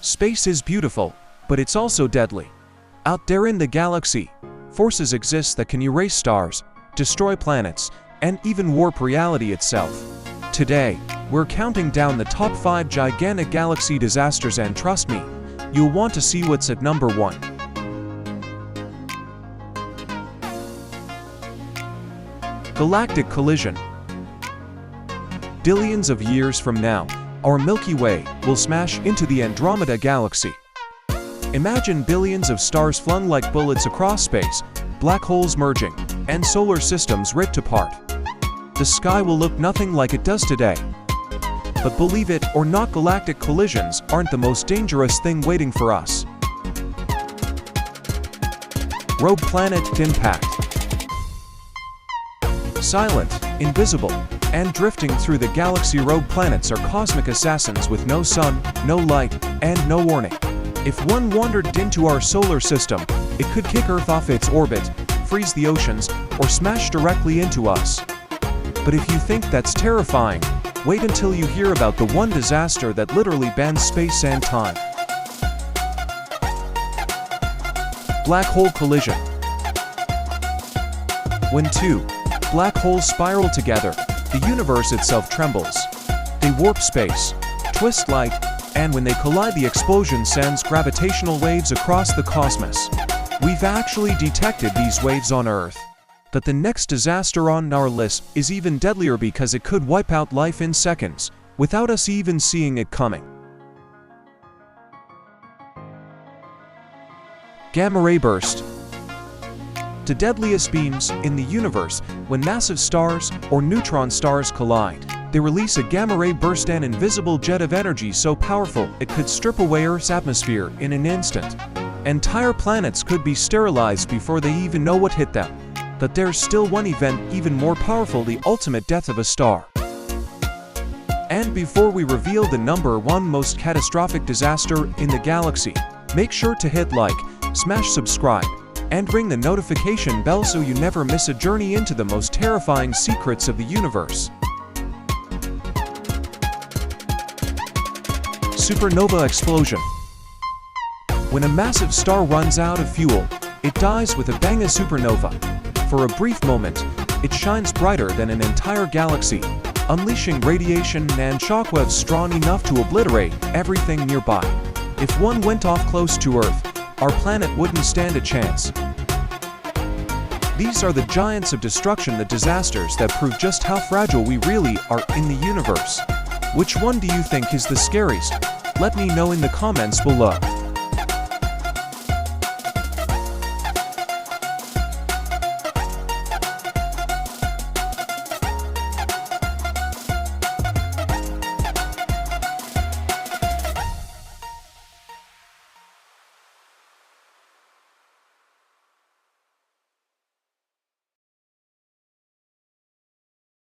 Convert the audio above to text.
Space is beautiful, but it's also deadly. Out there in the galaxy, forces exist that can erase stars, destroy planets, and even warp reality itself. Today, we're counting down the top 5 gigantic galaxy disasters, and trust me, you'll want to see what's at number 1. Galactic collision. Billions of years from now, our Milky Way will smash into the Andromeda galaxy. Imagine billions of stars flung like bullets across space, black holes merging, and solar systems ripped apart. The sky will look nothing like it does today. But believe it or not, galactic collisions aren't the most dangerous thing waiting for us. Rogue planet impact. Silent, invisible, and drifting through the galaxy, rogue planets are cosmic assassins with no sun, no light, and no warning. If one wandered into our solar system, it could kick Earth off its orbit, freeze the oceans, or smash directly into us. But if you think that's terrifying, wait until you hear about the one disaster that literally bends space and time. Black hole collision. When two black holes spiral together, the universe itself trembles. They warp space, twist light, and when they collide, the explosion sends gravitational waves across the cosmos. We've actually detected these waves on Earth. But the next disaster on our list is even deadlier because it could wipe out life in seconds, without us even seeing it coming. Gamma ray burst. The deadliest beams in the universe. When massive stars or neutron stars collide, they release a gamma ray burst, an invisible jet of energy so powerful it could strip away Earth's atmosphere in an instant. Entire planets could be sterilized before they even know what hit them. But there's still one event even more powerful: the ultimate death of a star. And before we reveal the number 1 most catastrophic disaster in the galaxy, make sure to hit like, smash subscribe, and ring the notification bell so you never miss a journey into the most terrifying secrets of the universe. Supernova explosion. When a massive star runs out of fuel, it dies with a bang. A supernova. For a brief moment, it shines brighter than an entire galaxy, unleashing radiation and shockwaves strong enough to obliterate everything nearby. If one went off close to Earth, our planet wouldn't stand a chance. These are the giants of destruction, the disasters that prove just how fragile we really are in the universe. Which one do you think is the scariest? Let me know in the comments below.